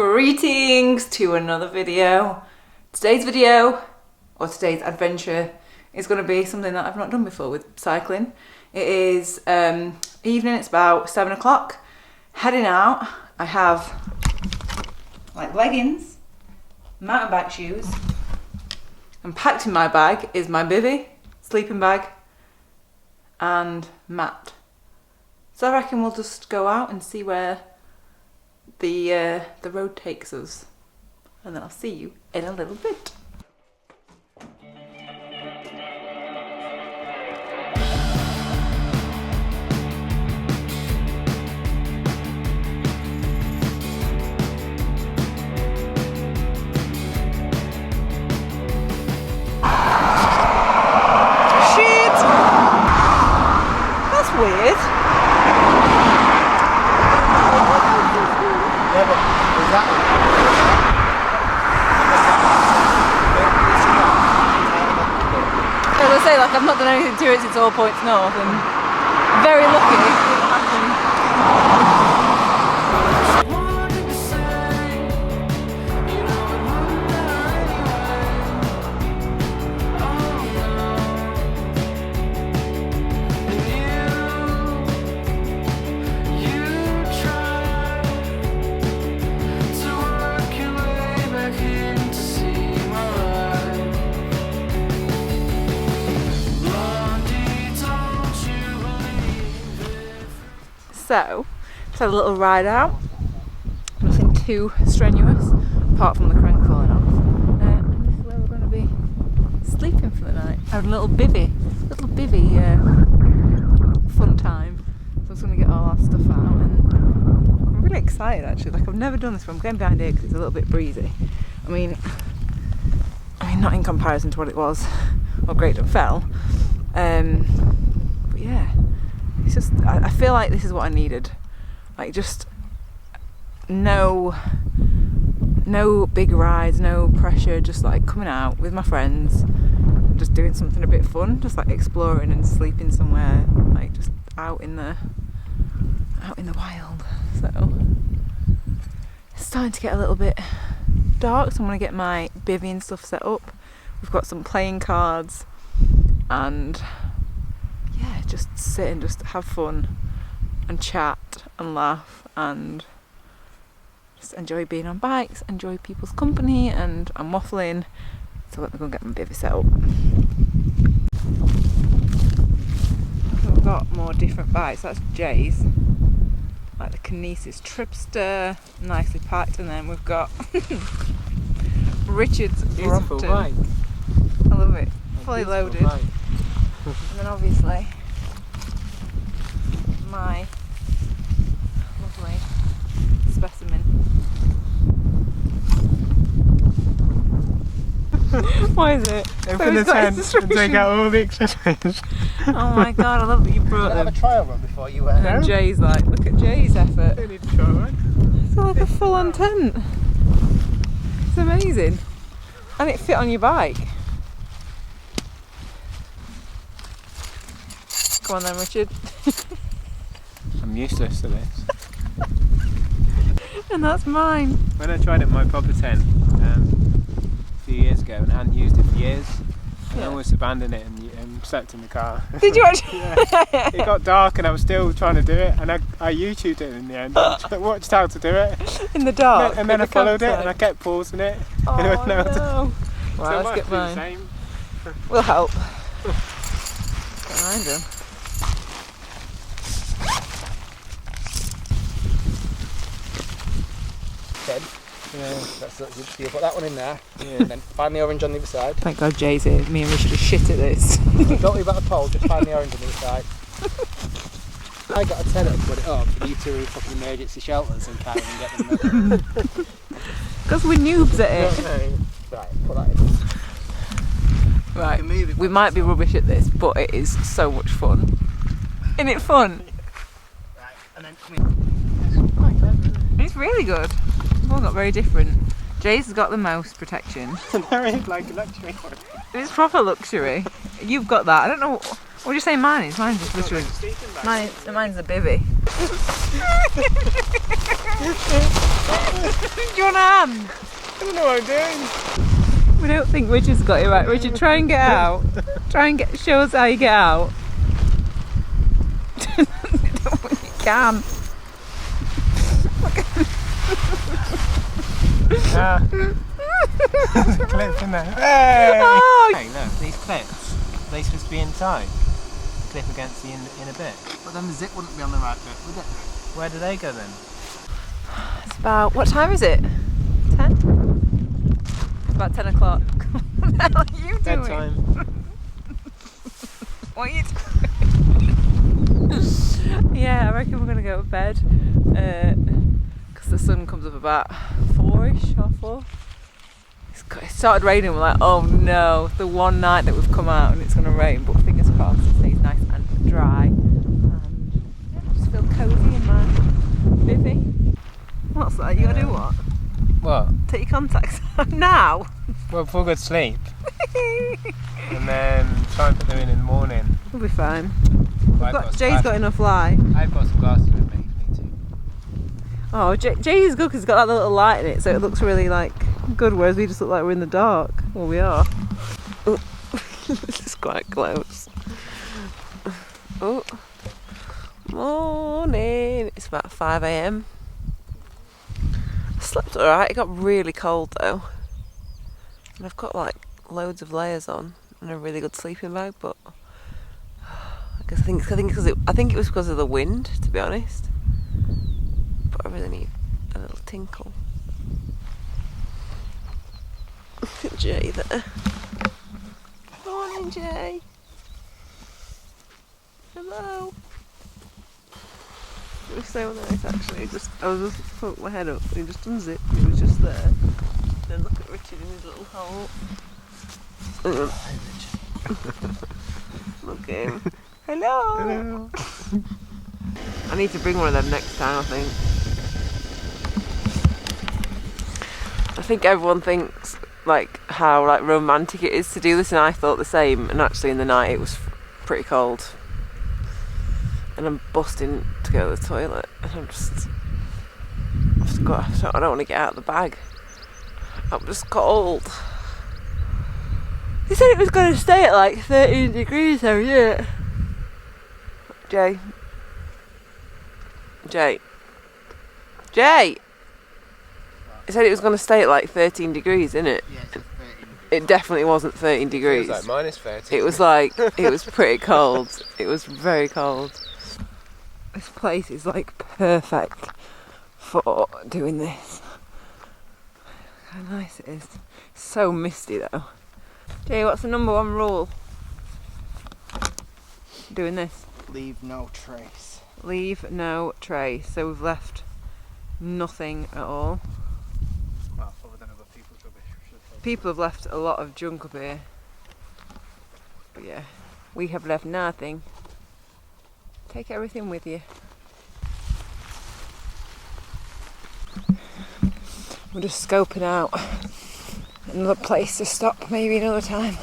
Greetings to another video. Today's video, or today's adventure, is going to be something that I've not done before with cycling. It is evening, it's about 7 o'clock. Heading out, I have like leggings, mountain bike shoes, and packed in my bag is my bivvy, sleeping bag, and mat. So I reckon we'll just go out and see where the road takes us, and then I'll see you in a little bit. Shit! That's weird. Yeah, but is that... As I say, like, I've not done anything to it since All Points North, and very lucky it didn't happen. So, just had a little ride out, nothing too strenuous, apart from the crank falling off. And this is where we're going to be sleeping for the night. I had a little bivvy fun time. So I was going to get all our stuff out, and I'm really excited actually. Like, I've never done this, but I'm getting behind here because it's a little bit breezy. I mean, not in comparison to what it was, or Great and Fell. But yeah. It's just, I feel like this is what I needed. Like, just no big rides, no pressure, just like coming out with my friends, just doing something a bit fun, just like exploring and sleeping somewhere, like just out in the wild. So it's starting to get a little bit dark, so I'm gonna get my bivvy and stuff set up. We've got some playing cards, and yeah, just sit and just have fun and chat and laugh and just enjoy being on bikes, enjoy people's company, and I'm waffling, so let me go and get my bivvy set up. We've got more different bikes. That's Jay's, like the Kinesis Tripster, nicely packed, and then we've got Richard's beautiful Brompton. bike. I love it, fully loaded. Bike. And then obviously my lovely specimen. Why is it? Open the tent and take out all the accessories. Oh my god, I love that you brought them. Have a trial run before you And then Jay's like, look at Jay's effort. Don't need to try one. It's like a full on tent. It's amazing. And it fit on your bike. Come on then, Richard. I'm useless to this. And that's mine. When I tried it in my proper tent a few years ago and hadn't used it for years, I almost abandoned it and slept in the car. Did you actually? Yeah. It got dark and I was still trying to do it, and I YouTubed it in the end. I watched how to do it. In the dark? And then I followed it and I kept pausing it. Oh and I wouldn't know how to. no. So Well, I let's might get do the mine. same. We'll help. Get mine done. Yeah, so you put that one in there, and then find the orange on the other side. Thank God Jay's here. Me and Richard are shit at this. Don't worry about the pole, just find the orange on the other side. I got a tenner to put it up, for you two fucking emergency shelters and carry and get them. Because we're noobs at it. Right, put that in. Right, we might be rubbish at this, but it is so much fun. Isn't it fun? Right, and then come in. It's really good. We've all got very different. Jay's has got the most protection. There is like a luxury one. It's proper luxury. You've got that. I don't know What do you say mine is? Mine's just literally... Mine's a bivvy. Do you want a hand? I don't know what I'm doing. We don't think Richard's got it right. Richard, try and get out. Show us how you get out. You can. There's a clip in there. Hey! Oh. Hey, look, these clips, are they supposed to be inside? Clip against the inner bit. But then the zip wouldn't be on the right bit, would it? Where do they go then? It's about... What time is it? 10? It's about 10 o'clock. What the hell are you doing? Bedtime. What are you doing? Yeah, I reckon we're going to go to bed. Because the sun comes up about 4ish, half 4. It started raining, we're like, oh no, the one night that we've come out and it's going to rain, but fingers crossed it stays nice and dry. And yeah, I just feel cosy in my bivvy. What's that? You gotta do what? What? Take your contacts out now? Well, before I go to sleep. And then try and put them in the morning. We'll be fine. But Jay's got enough light. I've got some glasses with me too. Oh, Jay is good because it's got that little light in it, so it looks really like good, whereas we just look like we're in the dark. Well, we are. Oh. This is quite close. Oh, morning. It's about 5 AM. I slept alright. It got really cold though, and I've got like loads of layers on and a really good sleeping bag, but I think it was because of the wind, to be honest. But I really need a little tinkle. Jay there. Morning, Jay. Hello. It was so nice actually. I was just putting my head up and he just unzipped and he was just there. Then look at Richard in his little hole. Hi, Richard. Look at him. Hello. Hello. I need to bring one of them next time, I think. I think everyone thinks like how like romantic it is to do this, and I thought the same, and actually in the night it was pretty cold. And I'm busting to go to the toilet and I don't want to get out of the bag. I'm just cold. He said it was going to stay at like 13 degrees though, yeah. Jay. He said it was going to stay at like 13 degrees, innit? Yeah, it's 13 degrees. It definitely wasn't 13 degrees. It was like minus 13. It was like, it was pretty cold. It was very cold. This place is like perfect for doing this. How nice it is. So misty though. Jay, what's the number one rule? Doing this. Leave no trace. Leave no trace. So we've left nothing at all. Well, other than other people's rubbish. People have left a lot of junk up here. But yeah, we have left nothing. Take everything with you. We're just scoping out another place to stop, maybe another time.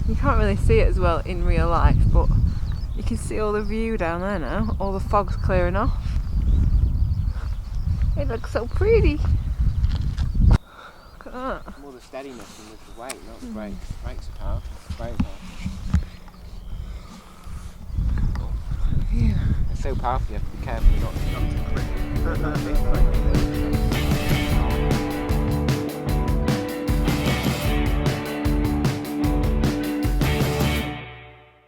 You can't really see it as well in real life, but you can see all the view down there now. All the fog's clearing off. It looks so pretty. Look at that. More the steadiness and with the weight, not the brakes. Brakes are powerful. Brakes are. Yeah. They're so powerful you have to be careful not to crack.